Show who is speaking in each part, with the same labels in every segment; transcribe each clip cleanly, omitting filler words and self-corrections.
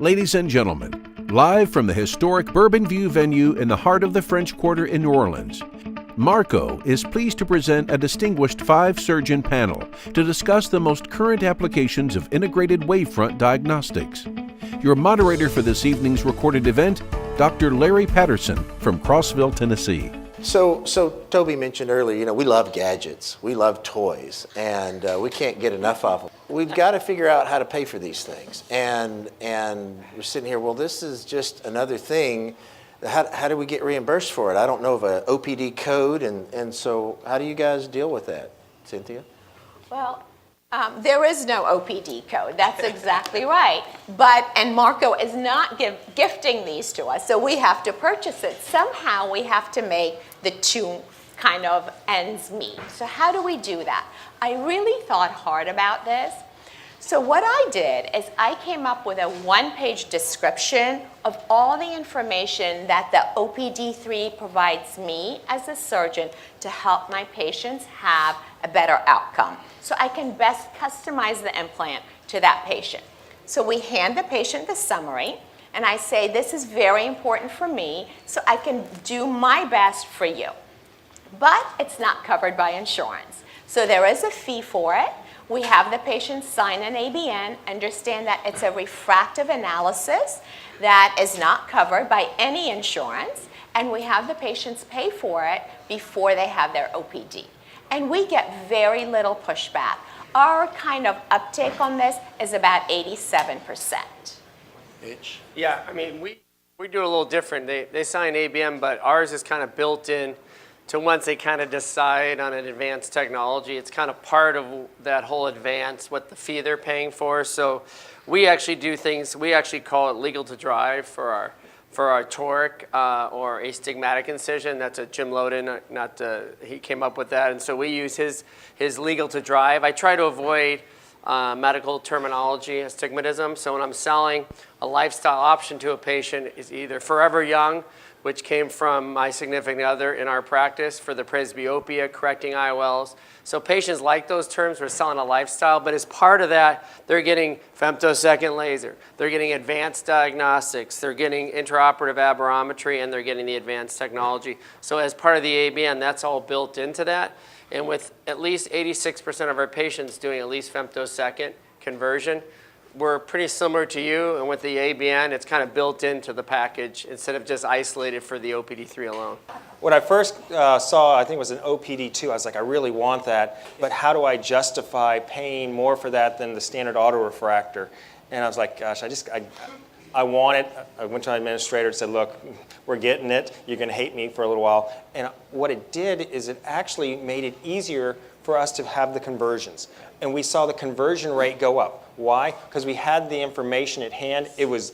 Speaker 1: Ladies and gentlemen, live from the historic Bourbon View venue in the heart of the French Quarter in New Orleans, Marco is pleased to present a distinguished 5-surgeon panel to discuss the most current applications of integrated wavefront diagnostics. Your moderator for this evening's recorded event, Dr. Larry Patterson from Crossville, Tennessee.
Speaker 2: So Toby mentioned earlier, we love gadgets, we love toys, and we can't get enough of them. We've got to figure out how to pay for these things. And we're sitting here, well, this is just another thing. How do we get reimbursed for it? I don't know of an OPD code, and so how do you guys deal with that, Cynthia?
Speaker 3: Well, there is no OPD code. That's exactly right. And Marco is not gifting these to us, so we have to purchase it. Somehow we have to make the two kind of ends meet. So how do we do that? I really thought hard about this. So what I did is I came up with a one-page description of all the information that the OPD3 provides me as a surgeon to help my patients have a better outcome. So I can best customize the implant to that patient. So we hand the patient the summary, and I say, this is very important for me, so I can do my best for you. But it's not covered by insurance. So there is a fee for it. We have the patient sign an ABN, understand that it's a refractive analysis that is not covered by any insurance, and we have the patients pay for it before they have their OPD. And we get very little pushback. Our kind of uptake on this is about 87%.
Speaker 2: Mitch?
Speaker 4: Yeah, I mean, we do it a little different. They sign ABM, but ours is kind of built in to once they kind of decide on an advanced technology. It's kind of part of that whole advance, what the fee they're paying for. So we actually do things, we actually call it legal to drive for our toric or astigmatic incision. That's a Jim Loden, he came up with that. And so we use his legal to drive. I try to avoid medical terminology, astigmatism. So when I'm selling a lifestyle option to a patient, it's either Forever Young, which came from my significant other in our practice for the presbyopia, correcting IOLs. So patients like those terms. We're selling a lifestyle, but as part of that, they're getting femtosecond laser. They're getting advanced diagnostics. They're getting intraoperative aberrometry, and they're getting the advanced technology. So as part of the ABN, that's all built into that. And with at least 86% of our patients doing at least femtosecond conversion, we're pretty similar to you, and with the ABN, it's kind of built into the package instead of just isolated for the OPD3 alone.
Speaker 5: When I first saw, I think it was an OPD2, I was like, I really want that, but how do I justify paying more for that than the standard autorefractor? And I was like, gosh, I want it. I went to my administrator and said, look, we're getting it. You're going to hate me for a little while. And what it did is it actually made it easier for us to have the conversions. And we saw the conversion rate go up. Why? Because we had the information at hand. It was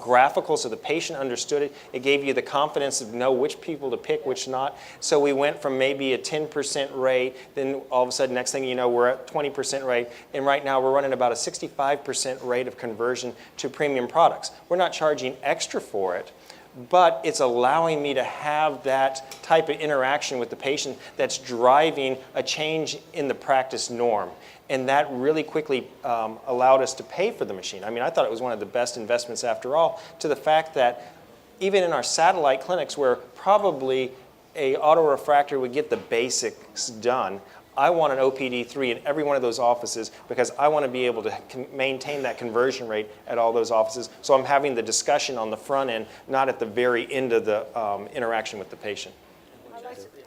Speaker 5: graphical, so the patient understood it. It gave you the confidence to know which people to pick, which not. So we went from maybe a 10% rate, then all of a sudden, next thing you know, we're at 20% rate. And right now, we're running about a 65% rate of conversion to premium products. We're not charging extra for it, but it's allowing me to have that type of interaction with the patient that's driving a change in the practice norm. And that really quickly allowed us to pay for the machine. I mean, I thought it was one of the best investments after all, to the fact that even in our satellite clinics where probably a autorefractor would get the basics done, I want an OPD3 in every one of those offices because I want to be able to maintain that conversion rate at all those offices. So I'm having the discussion on the front end, not at the very end of the interaction with the patient.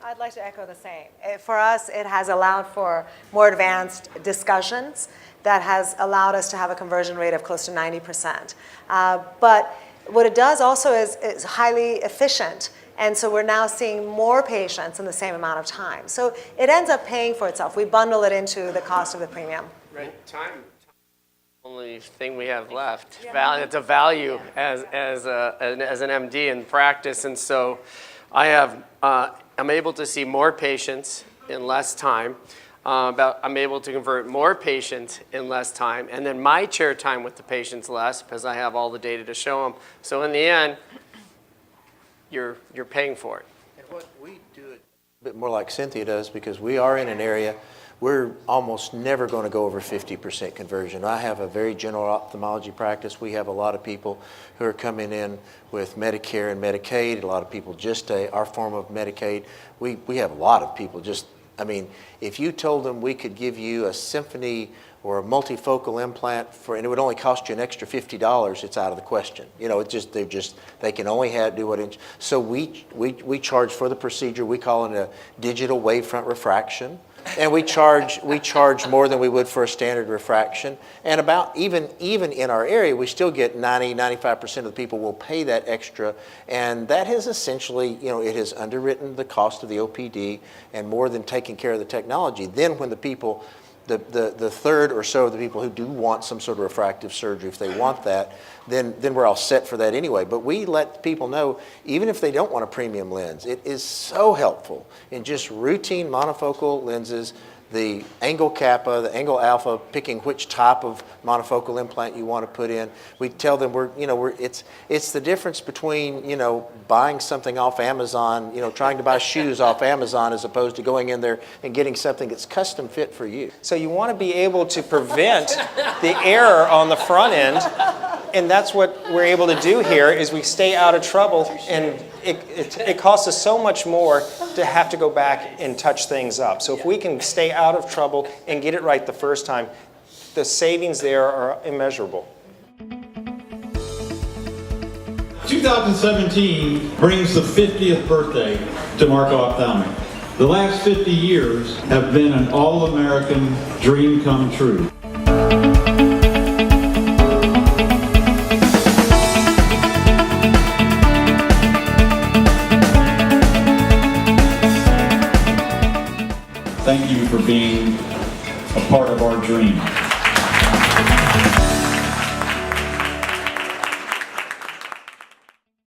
Speaker 6: I'd like to echo the same. For us, it has allowed for more advanced discussions that has allowed us to have a conversion rate of close to 90%. But what it does also is highly efficient. And so we're now seeing more patients in the same amount of time. So it ends up paying for itself. We bundle it into the cost of the premium.
Speaker 4: Right. Time is the only thing we have left. Yeah. It's a value as an MD in practice. And so I'm able to see more patients in less time. I'm able to convert more patients in less time. And then my chair time with the patients less because I have all the data to show them. So in the end, you're paying for it.
Speaker 2: And what we do it a bit more like Cynthia does because we are in an area we're almost never going to go over 50% conversion. I have a very general ophthalmology practice. We have a lot of people who are coming in with Medicare and Medicaid, a lot of people just our form of Medicaid. We have a lot of people just, I mean, if you told them we could give you a Symphony or a multifocal implant and it would only cost you an extra $50, it's out of the question. You know, they can only do what. So we charge for the procedure. We call it a digital wavefront refraction, and we charge more than we would for a standard refraction. And about even in our area, we still get 95% of the people will pay that extra, and that has essentially, you know, it has underwritten the cost of the OPD and more than taking care of the technology. Then when the people, the third or so of the people who do want some sort of refractive surgery, if they want that, then we're all set for that anyway. But we let people know, even if they don't want a premium lens, it is so helpful in just routine monofocal lenses, the angle kappa, the angle alpha, picking which type of monofocal implant you want to put in. We tell them it's the difference between, you know, buying something off Amazon, you know, trying to buy shoes off Amazon as opposed to going in there and getting something that's custom fit for you.
Speaker 5: So you want to be able to prevent the error on the front end, and that's what we're able to do here is we stay out of trouble, and it costs us so much more to have to go back and touch things up. So if we can stay out of trouble and get it right the first time, the savings there are immeasurable.
Speaker 7: 2017 brings the 50th birthday to Marco Ophthalmic. The last 50 years have been an all-American dream come true.